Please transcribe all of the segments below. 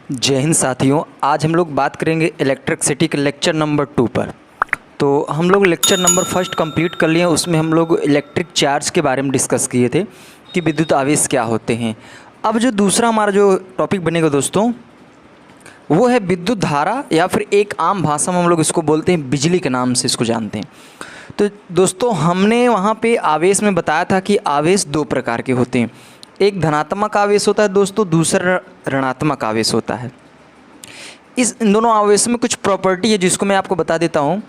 जय हिंद साथियों। आज हम लोग बात करेंगे इलेक्ट्रिसिटी के लेक्चर नंबर 2 पर। तो हम लोग लेक्चर नंबर फर्स्ट कंप्लीट कर लिए। उसमें हम लोग इलेक्ट्रिक चार्ज के बारे में डिस्कस किए थे कि विद्युत आवेश क्या होते हैं। अब जो दूसरा हमारा जो टॉपिक बनेगा दोस्तों, वो है विद्युत धारा, या फिर एक आम भाषा में हम लोग इसको बोलते हैं बिजली के नाम से इसको जानते हैं। तो दोस्तों हमने वहाँ पे आवेश में बताया था कि आवेश दो प्रकार के होते हैं। एक धनात्मक आवेश होता है दोस्तों, दूसरा ऋणात्मक आवेश होता है। इन दोनों आवेश में कुछ प्रॉपर्टी है जिसको मैं आपको बता देता हूँ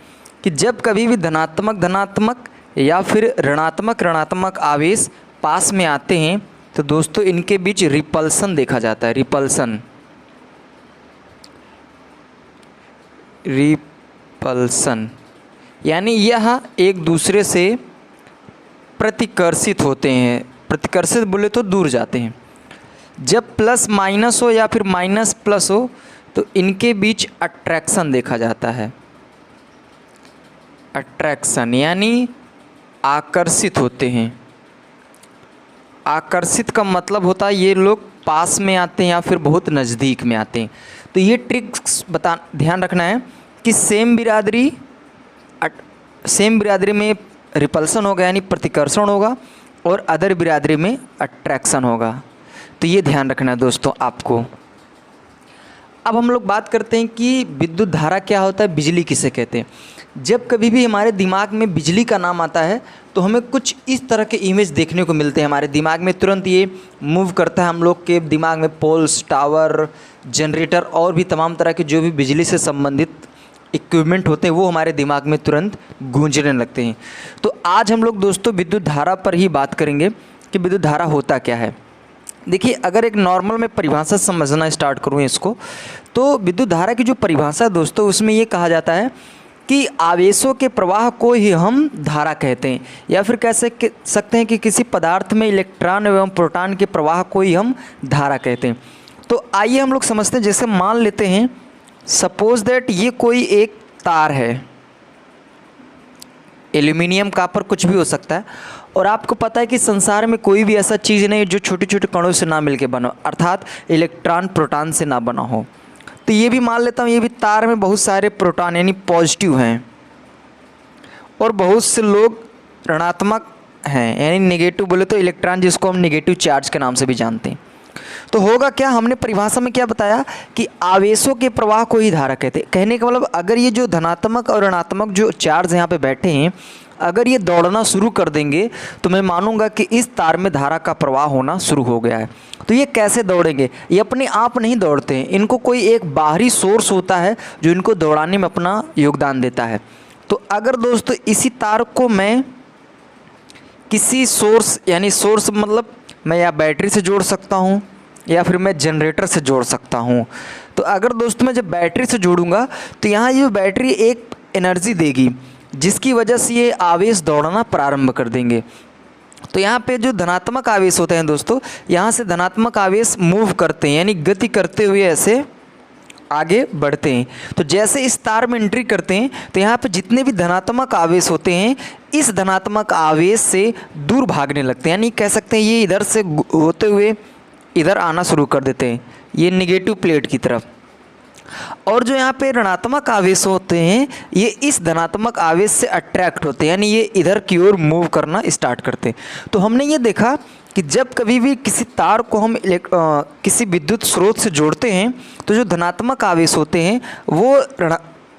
कि जब कभी भी धनात्मक या फिर ऋणात्मक आवेश पास में आते हैं तो दोस्तों इनके बीच रिपल्सन देखा जाता है। रिपल्सन यानी यह एक दूसरे से प्रतिकर्षित होते हैं। प्रतिकर्षित बोले तो दूर जाते हैं। जब प्लस माइनस हो या फिर माइनस प्लस हो तो इनके बीच अट्रैक्शन देखा जाता है। अट्रैक्शन यानी आकर्षित होते हैं। आकर्षित का मतलब होता है ये लोग पास में आते हैं या फिर बहुत नज़दीक में आते हैं। तो ये ट्रिक्स ध्यान रखना है कि सेम बिरादरी में रिपल्सन होगा यानी प्रतिकर्षण होगा, और अदर बिरादरी में अट्रैक्शन होगा। तो ये ध्यान रखना है दोस्तों आपको। अब हम लोग बात करते हैं कि विद्युत धारा क्या होता है, बिजली किसे कहते हैं। जब कभी भी हमारे दिमाग में बिजली का नाम आता है तो हमें कुछ इस तरह के इमेज देखने को मिलते हैं। हमारे दिमाग में तुरंत ये मूव करता है। हम लोग के दिमाग में पोल्स, टावर, जनरेटर और भी तमाम तरह के जो भी बिजली से संबंधित इक्विपमेंट होते हैं वो हमारे दिमाग में तुरंत गूंजने लगते हैं। तो आज हम लोग दोस्तों विद्युत धारा पर ही बात करेंगे कि विद्युत धारा होता क्या है। देखिए, अगर एक नॉर्मल में परिभाषा समझना स्टार्ट करूँ इसको, तो विद्युत धारा की जो परिभाषा है दोस्तों, उसमें ये कहा जाता है कि आवेशों के प्रवाह को ही हम धारा कहते हैं, या फिर कह सकते हैं कि किसी पदार्थ में इलेक्ट्रॉन एवं प्रोटॉन के प्रवाह को ही हम धारा कहते हैं। तो आइए हम लोग समझते हैं। जैसे मान लेते हैं, सपोज दैट ये कोई एक तार है, एल्यूमिनियम, कॉपर, कुछ भी हो सकता है, और आपको पता है कि संसार में कोई भी ऐसा चीज़ नहीं है जो छोटे छोटे कणों से ना मिलके बना, अर्थात इलेक्ट्रॉन प्रोटॉन से ना बना हो। तो ये भी मान लेता हूँ, ये भी तार में बहुत सारे प्रोटॉन यानी पॉजिटिव हैं, और बहुत से लोग ऋणात्मक हैं यानी नेगेटिव, बोले तो इलेक्ट्रॉन, जिसको हम नेगेटिव चार्ज के नाम से भी जानते हैं। तो होगा क्या, हमने परिभाषा में क्या बताया कि आवेशों के प्रवाह को ही धारा कहते हैं। कहने का मतलब, अगर ये जो धनात्मक और ऋणात्मक जो चार्ज यहाँ पे बैठे हैं, अगर ये दौड़ना शुरू कर देंगे तो मैं मानूंगा कि इस तार में धारा का प्रवाह होना शुरू हो गया है। तो ये कैसे दौड़ेंगे? ये अपने आप नहीं दौड़ते हैं, इनको कोई एक बाहरी सोर्स होता है जो इनको दौड़ाने में अपना योगदान देता है। तो अगर दोस्तों इसी तार को मैं किसी सोर्स, यानी सोर्स मतलब मैं या बैटरी से जोड़ सकता हूँ या फिर मैं जनरेटर से जोड़ सकता हूँ। तो अगर दोस्तों मैं जब बैटरी से जोड़ूंगा तो यहाँ ये बैटरी एक एनर्जी देगी जिसकी वजह से ये आवेश दौड़ना प्रारंभ कर देंगे। तो यहाँ पे जो धनात्मक आवेश होते हैं दोस्तों, यहाँ से धनात्मक आवेश मूव करते हैं यानी गति करते हुए ऐसे आगे बढ़ते हैं। तो जैसे इस तार में एंट्री करते हैं तो यहाँ पे जितने भी धनात्मक आवेश होते हैं इस धनात्मक आवेश से दूर भागने लगते हैं, यानी कह सकते हैं ये इधर से होते हुए इधर आना शुरू कर देते हैं, ये नेगेटिव प्लेट की तरफ। और जो यहाँ पे ऋणात्मक आवेश होते हैं ये इस धनात्मक आवेश से अट्रैक्ट होते हैं, यानी ये इधर की ओर मूव करना स्टार्ट करते हैं। तो हमने ये देखा कि जब कभी भी किसी तार को हम किसी विद्युत स्रोत से जोड़ते हैं तो जो धनात्मक आवेश होते हैं वो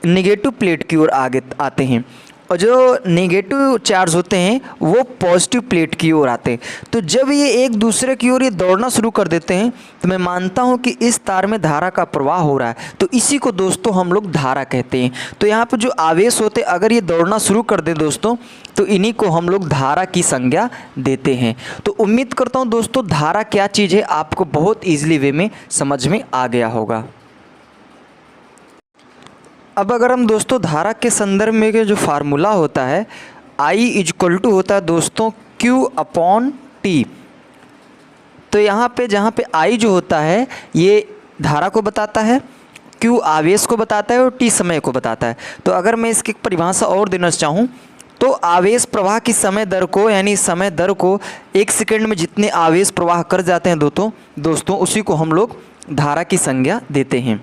नेगेटिव प्लेट की ओर आगे आते हैं, और जो नेगेटिव चार्ज होते हैं वो पॉजिटिव प्लेट की ओर आते हैं। तो जब ये एक दूसरे की ओर ये दौड़ना शुरू कर देते हैं तो मैं मानता हूँ कि इस तार में धारा का प्रवाह हो रहा है। तो इसी को दोस्तों हम लोग धारा कहते हैं। तो यहाँ पर जो आवेश होते हैं अगर ये दौड़ना शुरू कर दे दोस्तों तो इन्हीं को हम लोग धारा की संज्ञा देते हैं। तो उम्मीद करता हूँ दोस्तों धारा क्या चीज़ है आपको बहुत ईजिली वे में समझ में आ गया होगा। अब अगर हम दोस्तों धारा के संदर्भ में जो फार्मूला होता है I = होता है दोस्तों Q/T। तो यहाँ पे जहाँ पे I जो होता है ये धारा को बताता है, Q आवेश को बताता है और T समय को बताता है। तो अगर मैं इसकी परिभाषा और देना चाहूँ तो आवेश प्रवाह की समय दर को, यानी समय दर को 1 सेकंड में जितने आवेश प्रवाह कर जाते हैं दोस्तों उसी को हम लोग धारा की संज्ञा देते हैं।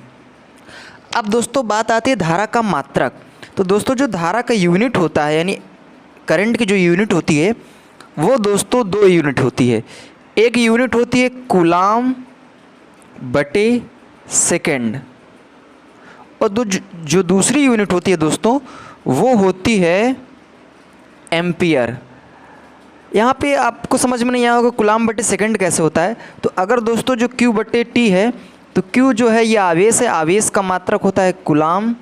अब दोस्तों बात आती है धारा का मात्रक। तो दोस्तों जो धारा का यूनिट होता है, यानी करंट की जो यूनिट होती है वो दोस्तों 2 यूनिट होती है। एक यूनिट होती है कूलाम बटे सेकेंड, और जो दूसरी यूनिट होती है दोस्तों वो होती है एम्पियर। यहाँ पे आपको समझ में नहीं आया होगा कूलाम बटे सेकेंड कैसे होता है। तो अगर दोस्तों जो Q बटे T है, तो Q जो है ये आवेश है, आवेश का मात्रक होता है कूलाम,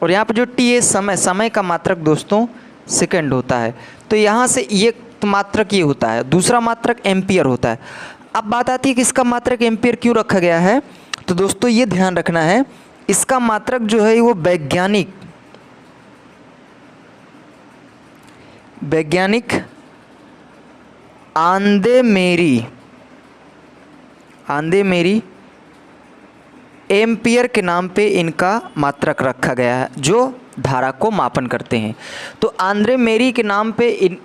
और यहाँ पे जो T है समय, समय का मात्रक दोस्तों सेकेंड होता है। तो यहाँ से ये मात्रक ये होता है, दूसरा मात्रक एम्पियर होता है। अब बात आती है कि इसका मात्रक एम्पियर क्यों रखा गया है। तो दोस्तों ये ध्यान रखना है, इसका मात्रक जो है वो वैज्ञानिक आंदे मेरी एम्पियर के नाम पे इनका मात्रक रखा गया है, जो धारा को मापन करते हैं। तो आंद्रे मेरी के नाम पे इन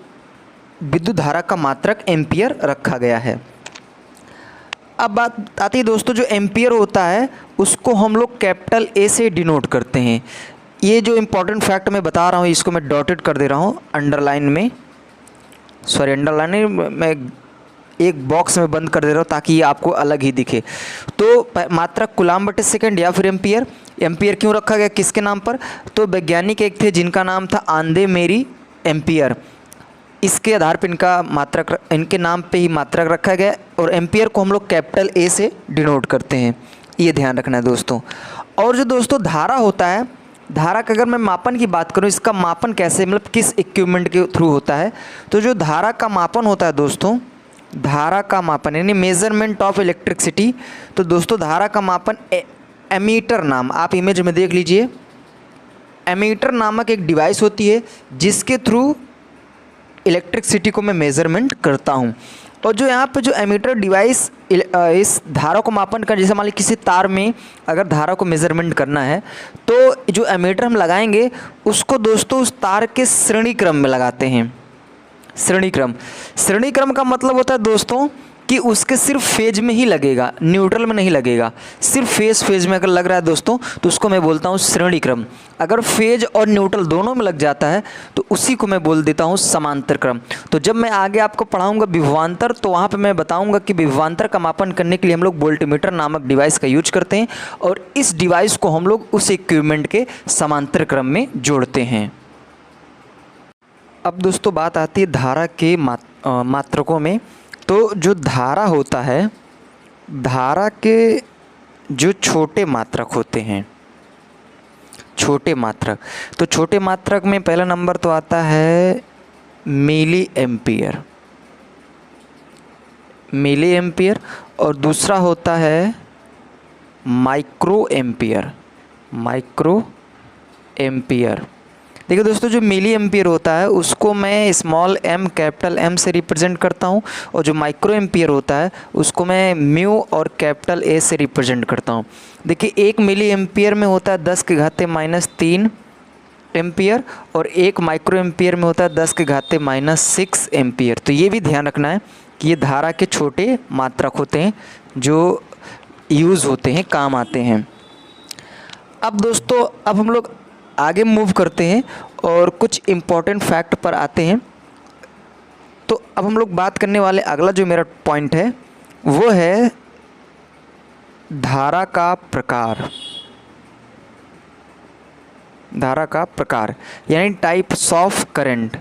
विद्युत धारा का मात्रक एम्पियर रखा गया है। अब बात आती है दोस्तों जो एम्पियर होता है उसको हम लोग कैपिटल ए से डिनोट करते हैं। ये जो इम्पोर्टेंट फैक्ट मैं बता रहा हूँ इसको मैं डॉटेड कर दे रहा हूँ अंडरलाइन में, सॉरी अंडरलाइन मैं एक बॉक्स में बंद कर दे रहा हूँ ताकि ये आपको अलग ही दिखे। तो मात्रक कूलाम बटे सेकेंड या फिर एम्पियर। एम्पियर क्यों रखा गया, किसके नाम पर, तो वैज्ञानिक एक थे जिनका नाम था आंदे मेरी एम्पियर, इसके आधार पर इनका मात्रक, इनके नाम पे ही मात्रक रखा गया, और एम्पियर को हम लोग कैपिटल ए से डिनोट करते हैं, ये ध्यान रखना है दोस्तों। और जो दोस्तों धारा होता है, धारा का अगर मैं मापन की बात करूं, इसका मापन कैसे, मतलब किस इक्विपमेंट के थ्रू होता है। तो जो धारा का मापन होता है दोस्तों, धारा का मापन यानी मेजरमेंट ऑफ इलेक्ट्रिसिटी, तो दोस्तों धारा का मापन एमीटर नाम, आप इमेज में देख लीजिए, एमीटर नामक एक डिवाइस होती है जिसके थ्रू इलेक्ट्रिसिटी को मैं मेज़रमेंट करता हूँ। और जो यहाँ पे जो एमीटर डिवाइस इस धारा को मापन कर, जैसे मान लीजिए किसी तार में अगर धारा को मेज़रमेंट करना है तो जो एमीटर हम लगाएंगे उसको दोस्तों उस तार के श्रेणी क्रम में लगाते हैं। श्रेणी क्रम का मतलब होता है दोस्तों कि उसके सिर्फ फेज में ही लगेगा, न्यूट्रल में नहीं लगेगा। सिर्फ फेज में अगर लग रहा है दोस्तों तो उसको मैं बोलता हूँ श्रेणी क्रम। अगर फेज और न्यूट्रल दोनों में लग जाता है तो उसी को मैं बोल देता हूँ समांतर क्रम। तो जब मैं आगे आपको पढ़ाऊँगा विभवांतर, तो वहाँ पर मैं बताऊँगा कि विभवांतर का मापन करने के लिए हम लोग वोल्टमीटर नामक डिवाइस का यूज करते हैं, और इस डिवाइस को हम लोग उस इक्विपमेंट के समांतर क्रम में जोड़ते हैं। अब दोस्तों बात आती है धारा के मात्रकों में। तो जो धारा होता है, धारा के जो छोटे मात्रक होते हैं, छोटे मात्रक, तो छोटे मात्रक में पहला नंबर तो आता है मिली एम्पियर, और दूसरा होता है माइक्रो एम्पियर। देखिए दोस्तों जो मिली एम्पियर होता है उसको मैं स्मॉल m कैपिटल M से रिप्रेजेंट करता हूँ, और जो माइक्रो एम्पियर होता है उसको मैं म्यू और कैपिटल A से रिप्रेजेंट करता हूँ। देखिए 1 मिली एम्पियर में होता है 10⁻³ एम्पियर, और 1 माइक्रो एम्पियर में होता है 10⁻⁻6 एम्पियर। तो ये भी ध्यान रखना है कि ये धारा के छोटे मात्रक होते हैं जो यूज़ होते हैं, काम आते हैं। अब दोस्तों अब हम लोग आगे मूव करते हैं और कुछ इम्पॉर्टेंट फैक्ट पर आते हैं। तो अब हम लोग बात करने वाले अगला जो मेरा पॉइंट है वो है धारा का प्रकार। धारा का प्रकार यानी टाइप्स ऑफ करंट,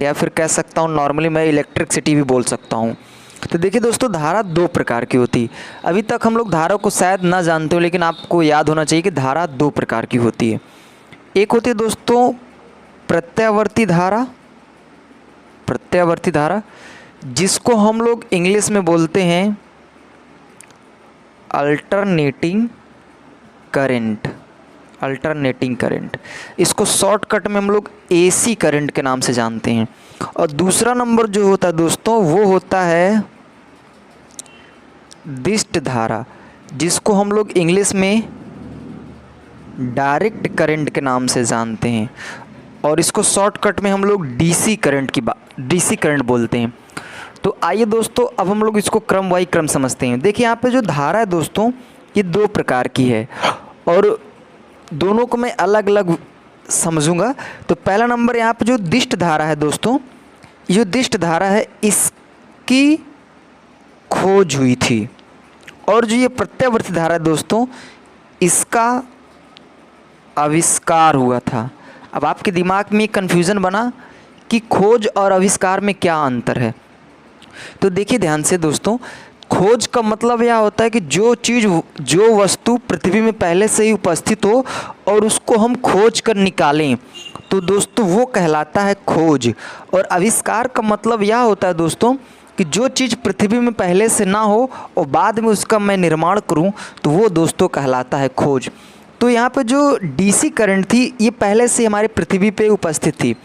या फिर कह सकता हूँ नॉर्मली मैं इलेक्ट्रिसिटी भी बोल सकता हूँ। तो देखिए दोस्तों धारा 2 प्रकार की होती है। अभी तक हम लोग धारा को शायद ना जानते हो, लेकिन आपको याद होना चाहिए कि धारा 2 प्रकार की होती है। एक होती है दोस्तों प्रत्यावर्ती धारा, जिसको हम लोग इंग्लिश में बोलते हैं अल्टरनेटिंग करंट। इसको शॉर्टकट में हम लोग AC करंट के नाम से जानते हैं। और दूसरा नंबर जो होता है दोस्तों वो होता है दिष्ट धारा, जिसको हम लोग इंग्लिश में डायरेक्ट करंट के नाम से जानते हैं, और इसको शॉर्टकट में हम लोग DC करंट बोलते हैं। तो आइए दोस्तों अब हम लोग इसको क्रम बाई क्रम समझते हैं। देखिए यहाँ पे जो धारा है दोस्तों ये दो प्रकार की है और दोनों को मैं अलग अलग समझूंगा। तो पहला नंबर यहाँ पे जो दिष्ट धारा है दोस्तों, जो दिष्ट धारा है इसकी खोज हुई थी, और जो ये प्रत्यावर्ती धारा है दोस्तों इसका आविष्कार हुआ था। अब आपके दिमाग में कन्फ्यूज़न बना कि खोज और आविष्कार में क्या अंतर है। तो देखिए ध्यान से दोस्तों, खोज का मतलब यह होता है कि जो चीज़, जो वस्तु पृथ्वी में पहले से ही उपस्थित हो और उसको हम खोज कर निकालें, तो दोस्तों वो कहलाता है खोज। और आविष्कार का मतलब यह होता है दोस्तों कि जो चीज़ पृथ्वी में पहले से ना हो और बाद में उसका मैं निर्माण करूं, तो वो दोस्तों कहलाता है खोज। तो यहाँ पे जो डीसी करंट थी ये पहले से हमारे पृथ्वी पे उपस्थित थी,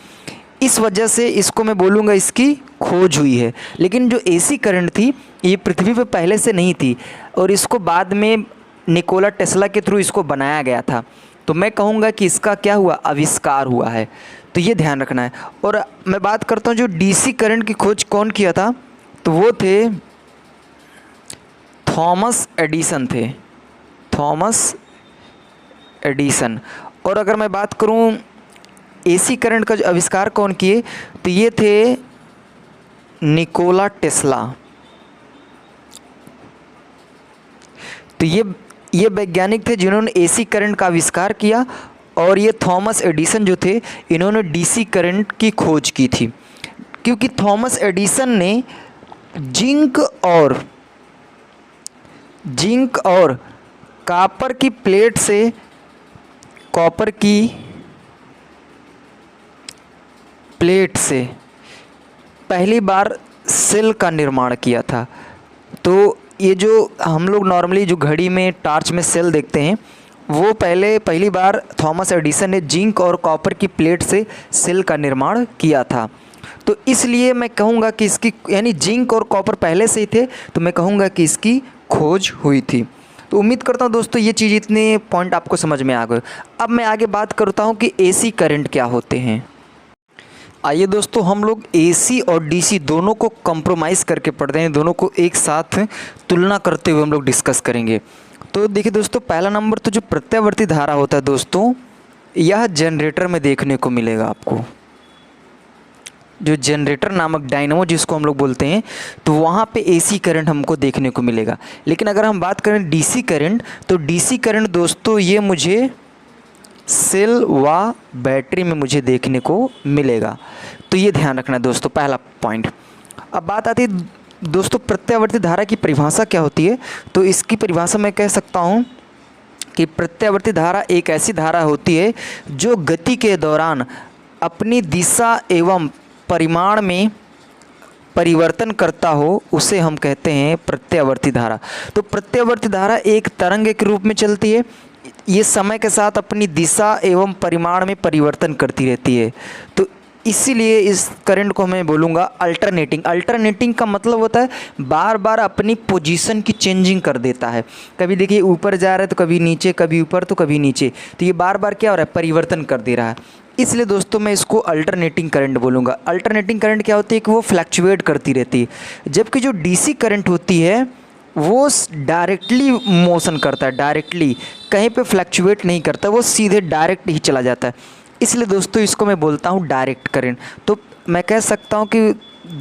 इस वजह से इसको मैं बोलूँगा इसकी खोज हुई है। लेकिन जो एसी करंट थी ये पृथ्वी पे पहले से नहीं थी और इसको बाद में निकोला टेस्ला के थ्रू इसको बनाया गया था, तो मैं कहूँगा कि इसका क्या हुआ, आविष्कार हुआ है। तो ये ध्यान रखना है। और मैं बात करता हूँ जो डीसी करंट की खोज कौन किया था, तो वो थे थॉमस एडिसन थे, थॉमस एडिसन। और अगर मैं बात करूँ एसी करंट का जो आविष्कार कौन किए, तो ये थे निकोला टेस्ला। तो ये वैज्ञानिक थे जिन्होंने एसी करंट का आविष्कार किया, और ये थॉमस एडिसन जो थे इन्होंने डीसी करंट की खोज की थी। क्योंकि थॉमस एडिसन ने जिंक और कॉपर की प्लेट से कॉपर की प्लेट से पहली बार सेल का निर्माण किया था। तो ये जो हम लोग नॉर्मली जो घड़ी में टार्च में सेल देखते हैं, वो पहली बार थॉमस एडिसन ने जिंक और कॉपर की प्लेट से सेल का निर्माण किया था। तो इसलिए मैं कहूँगा कि इसकी, यानी जिंक और कॉपर पहले से ही थे, तो मैं कहूँगा कि इसकी खोज हुई थी। तो उम्मीद करता हूँ दोस्तों ये चीज़, इतने पॉइंट आपको समझ में आ गए। अब मैं आगे बात करता हूँ कि एसी करंट क्या होते हैं। आइए दोस्तों हम लोग एसी और डीसी दोनों को कंप्रोमाइज़ करके पढ़ते हैं, दोनों को एक साथ तुलना करते हुए हम लोग डिस्कस करेंगे। तो देखिए दोस्तों, पहला नंबर तो जो प्रत्यावर्ती धारा होता है दोस्तों, यह जनरेटर में देखने को मिलेगा आपको। जो जनरेटर नामक डायनामो जिसको हम लोग बोलते हैं, तो वहाँ पे एसी करंट हमको देखने को मिलेगा। लेकिन अगर हम बात करें डीसी करंट, तो डीसी करंट दोस्तों ये मुझे सेल व बैटरी में मुझे देखने को मिलेगा। तो ये ध्यान रखना है दोस्तों, पहला पॉइंट। अब बात आती है दोस्तों प्रत्यावर्ती धारा की परिभाषा क्या होती है। तो इसकी परिभाषा मैं कह सकता हूँ कि प्रत्यावर्ती धारा एक ऐसी धारा होती है जो गति के दौरान अपनी दिशा एवं परिमाण में परिवर्तन करता हो, उसे हम कहते हैं प्रत्यावर्ती धारा। तो प्रत्यावर्ती धारा एक तरंग के रूप में चलती है, ये समय के साथ अपनी दिशा एवं परिमाण में परिवर्तन करती रहती है। तो इसीलिए इस करंट को मैं बोलूँगा अल्टरनेटिंग। अल्टरनेटिंग का मतलब होता है बार बार अपनी पोजीशन की चेंजिंग कर देता है। कभी देखिए ऊपर जा रहा है तो कभी नीचे, कभी ऊपर तो कभी नीचे, तो ये बार बार क्या हो रहा है, परिवर्तन कर दे रहा है। इसलिए दोस्तों मैं इसको अल्टरनेटिंग करंट बोलूँगा। अल्टरनेटिंग करंट क्या होती है कि वो फ्लैक्चुएट करती रहती है, जबकि जो डीसी करंट होती है वो डायरेक्टली मोशन करता है, डायरेक्टली कहीं पे फ्लैक्चुएट नहीं करता, वो सीधे डायरेक्ट ही चला जाता है। इसलिए दोस्तों इसको मैं बोलता हूँ डायरेक्ट करंट। तो मैं कह सकता हूँ कि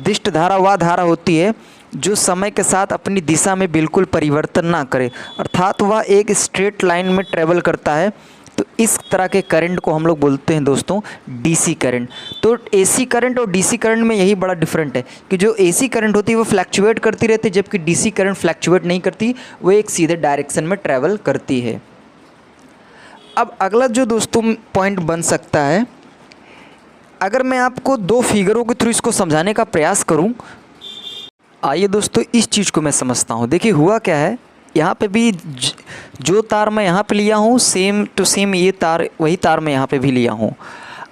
दिष्ट धारा वह धारा होती है जो समय के साथ अपनी दिशा में बिल्कुल परिवर्तन ना करे, अर्थात वह एक स्ट्रेट लाइन में ट्रेवल करता है। तो इस तरह के करंट को हम लोग बोलते हैं दोस्तों डीसी करंट। तो एसी करंट और डीसी करंट में यही बड़ा डिफरेंट है कि जो एसी करंट होती है वो फ्लैक्चुएट करती रहती है, जबकि डीसी करंट फ्लैक्चुएट नहीं करती, वो एक सीधे डायरेक्शन में ट्रैवल करती है। अब अगला जो दोस्तों पॉइंट बन सकता है, अगर मैं आपको दो फिगरों के थ्रू इसको समझाने का प्रयास करूं, आइए दोस्तों इस चीज़ को मैं समझता हूं। देखिए हुआ क्या है, यहाँ पे भी जो तार मैं यहाँ पे लिया हूँ सेम टू सेम ये तार, वही तार मैं यहाँ पे भी लिया हूँ।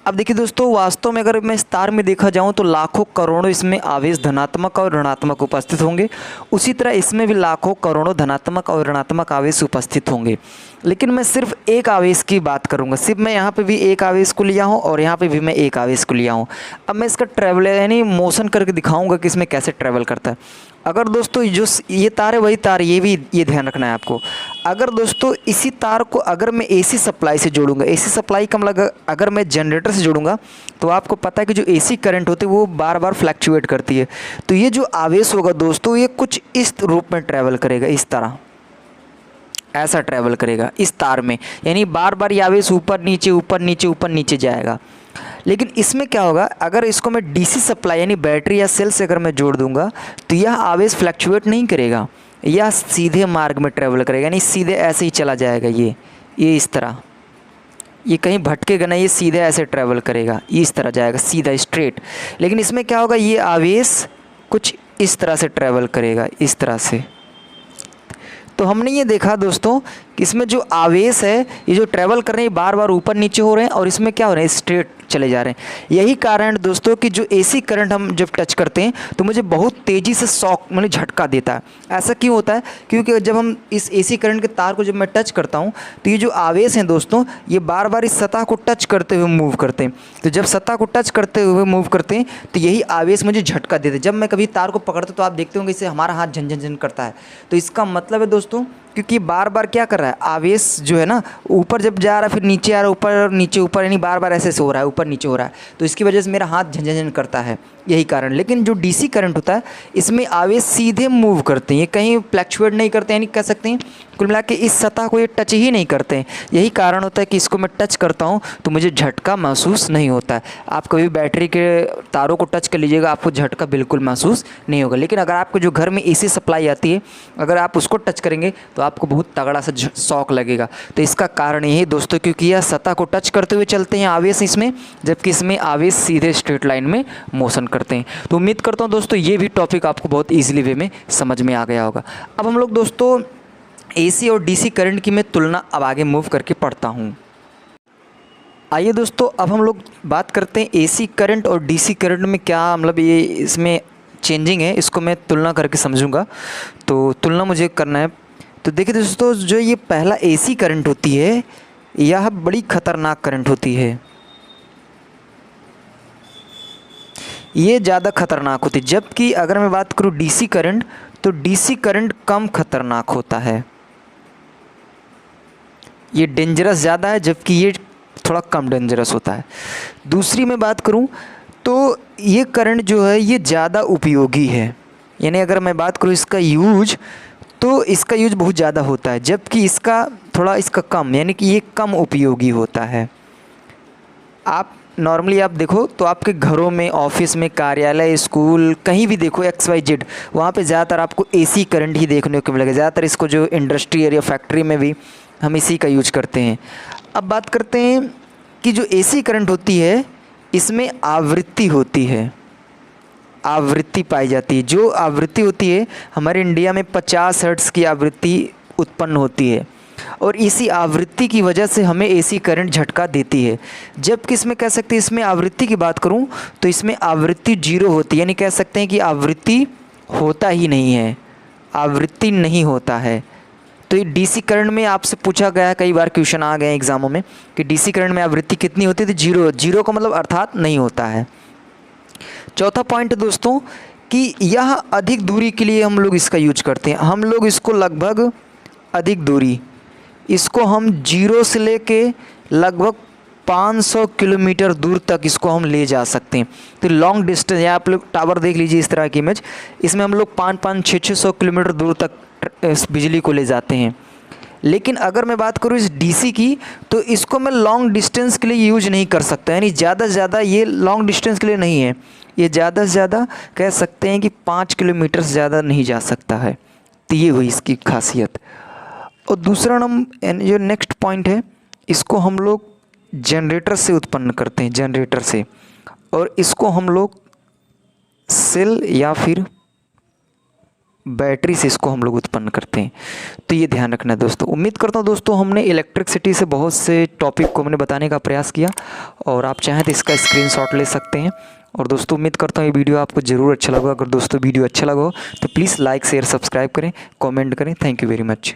अब देखिए दोस्तों, वास्तव में अगर मैं इस तार में देखा जाऊं तो लाखों करोड़ों इसमें आवेश धनात्मक और ऋणात्मक उपस्थित होंगे। उसी तरह इसमें भी लाखों करोड़ों धनात्मक और ऋणात्मक आवेश उपस्थित होंगे। लेकिन मैं सिर्फ एक आवेश की बात करूंगा। सिर्फ मैं यहाँ पे भी एक आवेश को लिया हूँ और यहाँ पे भी मैं एक आवेश को लिया हूँ। अब मैं इसका ट्रैवल यानी मोशन करके दिखाऊंगा कि इसमें कैसे ट्रैवल करता है। अगर दोस्तों जो ये तार है वही तार, ये ध्यान रखना है आपको। अगर दोस्तों इसी तार को अगर मैं एसी सप्लाई से जोड़ूंगा, एसी सप्लाई का मतलब अगर मैं जनरेटर से जोड़ूंगा, तो आपको पता है कि जो एसी करंट होती है वो बार बार फ्लैक्चुएट करती है। तो ये जो आवेश होगा दोस्तों, ये कुछ इस रूप में ट्रैवल करेगा, इस तरह ऐसा ट्रैवल करेगा इस तार में, यानी बार बार ये आवेश ऊपर नीचे ऊपर नीचे ऊपर नीचे जाएगा। लेकिन इसमें क्या होगा, अगर इसको मैं डीसी सप्लाई यानी बैटरी या सेल से अगर मैं जोड़ दूंगा, तो यह आवेश फ्लैक्चुएट नहीं करेगा, यह सीधे मार्ग में ट्रैवल करेगा, यानी सीधे ऐसे ही चला जाएगा। ये इस तरह, ये कहीं भटकेगा नहीं, ये सीधे ऐसे ट्रैवल करेगा, ये इस तरह जाएगा सीधा स्ट्रेट। लेकिन इसमें क्या होगा, ये आवेश कुछ इस तरह से ट्रैवल करेगा, इस तरह से। तो हमने ये देखा दोस्तों कि इसमें जो आवेश है, ये जो ट्रैवल कर रहे हैं बार बार ऊपर नीचे हो रहे हैं, और इसमें क्या हो रहा है, स्ट्रेट चले जा रहे हैं। यही कारण दोस्तों कि जो एसी करंट हम जब टच करते हैं तो मुझे बहुत तेज़ी से शॉक मतलब झटका देता है। ऐसा क्यों होता है, क्योंकि जब हम इस एसी करंट के तार को जब मैं टच करता हूँ, तो ये जो आवेश हैं दोस्तों, ये बार बार इस सतह को टच करते हुए मूव करते हैं। तो जब सतह को टच करते हुए मूव करते हैं तो यही आवेश मुझे झटका देते हैं। जब मैं कभी तार को पकड़ता हूँ तो आप देखते होंगे इससे हमारा हाथ झन झन झन करता है। तो इसका मतलब है दोस्तों, क्योंकि बार बार क्या कर रहा है, आवेश जो है ना ऊपर जब जा रहा है फिर नीचे आ रहा है, ऊपर नीचे ऊपर, यानी बार बार ऐसे हो रहा है, ऊपर नीचे हो रहा है। तो इसकी वजह से मेरा हाथ झंझन करता है, यही कारण। लेकिन जो डीसी करंट होता है इसमें आवेश सीधे मूव करते हैं, ये कहीं फ्लैक्चुएट नहीं करते, यानी कह सकते हैं कुल मिला के इस सतह को ये टच ही नहीं करते हैं। यही कारण होता है कि इसको मैं टच करता हूँ तो मुझे झटका महसूस नहीं होता है। आप कभी बैटरी के तारों को टच कर लीजिएगा, आपको झटका बिल्कुल महसूस नहीं होगा। लेकिन अगर आपको जो घर में एसी सप्लाई आती है, अगर आप उसको टच करेंगे तो आपको बहुत तगड़ा सा शॉक लगेगा। तो इसका कारण ये है दोस्तों, क्योंकि यह सतह को टच करते हुए चलते हैं आवेश इसमें, जबकि इसमें आवेश सीधे स्ट्रेट लाइन में मोशन करते हैं। तो उम्मीद करता हूँ दोस्तों ये भी टॉपिक आपको बहुत ईजिली वे में समझ में आ गया होगा। अब हम लोग दोस्तों एसी और डीसी करंट की मैं तुलना अब आगे मूव करके पढ़ता हूँ। आइए दोस्तों, अब हम लोग बात करते हैं एसी करंट और डीसी करंट में क्या मतलब ये इसमें चेंजिंग है, इसको मैं तुलना करके समझूंगा। तो तुलना मुझे करना है। तो देखिए दोस्तों, जो ये पहला एसी करंट होती है यह बड़ी खतरनाक करंट होती है, ये ज़्यादा खतरनाक होती है। जबकि अगर मैं बात करूँ डीसी करंट, तो डीसी करंट कम खतरनाक होता है, ये डेंजरस ज़्यादा है, जबकि ये थोड़ा कम डेंजरस होता है। दूसरी मैं बात करूं तो ये करंट जो है ये ज़्यादा उपयोगी है, यानी अगर मैं बात करूं इसका यूज, तो इसका यूज बहुत ज़्यादा होता है, जबकि इसका कम, यानी कि ये कम उपयोगी होता है। आप नॉर्मली आप देखो तो आपके घरों में, ऑफिस में, कार्यालय, स्कूल, कहीं भी देखो XYZ, वहाँ पे ज़्यादातर आपको एसी करंट ही देखने को मिलेगा। ज़्यादातर इसको जो इंडस्ट्री एरिया फैक्ट्री में भी हम इसी का यूज करते हैं। अब बात करते हैं कि जो एसी करंट होती है इसमें आवृत्ति होती है, आवृत्ति पाई जाती है। जो आवृत्ति होती है हमारे इंडिया में 50 हर्ट्ज़ की आवृत्ति उत्पन्न होती है, और इसी आवृत्ति की वजह से हमें एसी करंट झटका देती है। जबकि इसमें कह सकते हैं, इसमें आवृत्ति की बात करूं तो इसमें आवृत्ति 0 होती है, यानी कह सकते हैं कि आवृत्ति होता ही नहीं है, आवृत्ति नहीं होता है। तो ये डीसी करंट में आपसे पूछा गया है, कई बार क्वेश्चन आ गए एग्जामों में कि डीसी करंट में आवृत्ति कितनी होती है, तो 0। 0 का मतलब अर्थात नहीं होता है। चौथा पॉइंट दोस्तों कि यह अधिक दूरी के लिए हम लोग इसका यूज करते हैं। हम लोग इसको लगभग अधिक दूरी, इसको हम 0 से लेके लगभग 500 किलोमीटर दूर तक इसको हम ले जा सकते हैं। तो लॉन्ग डिस्टेंस, या आप लोग टावर देख लीजिए इस तरह की इमेज, इसमें हम लोग 500-600 किलोमीटर दूर तक इस बिजली को ले जाते हैं। लेकिन अगर मैं बात करूँ इस डीसी की, तो इसको मैं लॉन्ग डिस्टेंस के लिए यूज नहीं कर सकता, यानी ज़्यादा से ज़्यादा ये लॉन्ग डिस्टेंस के लिए नहीं है, ये ज़्यादा से ज़्यादा कह सकते हैं कि 5 किलोमीटर से ज़्यादा नहीं जा सकता है। तो ये हुई इसकी खासियत। और दूसरा जो नेक्स्ट पॉइंट है, इसको हम लोग जनरेटर से उत्पन्न करते हैं, जनरेटर से, और इसको हम लोग सेल या फिर बैटरी से इसको हम लोग उत्पन्न करते हैं। तो ये ध्यान रखना है दोस्तों। उम्मीद करता हूँ दोस्तों हमने इलेक्ट्रिसिटी से बहुत से टॉपिक को हमने बताने का प्रयास किया, और आप चाहें तो इसका स्क्रीनशॉट ले सकते हैं। और दोस्तों उम्मीद करता हूँ ये वीडियो आपको ज़रूर अच्छा लगा। अगर दोस्तों वीडियो अच्छा लगा हो तो प्लीज़ लाइक शेयर सब्सक्राइब करें, कमेंट करें। Thank you very much.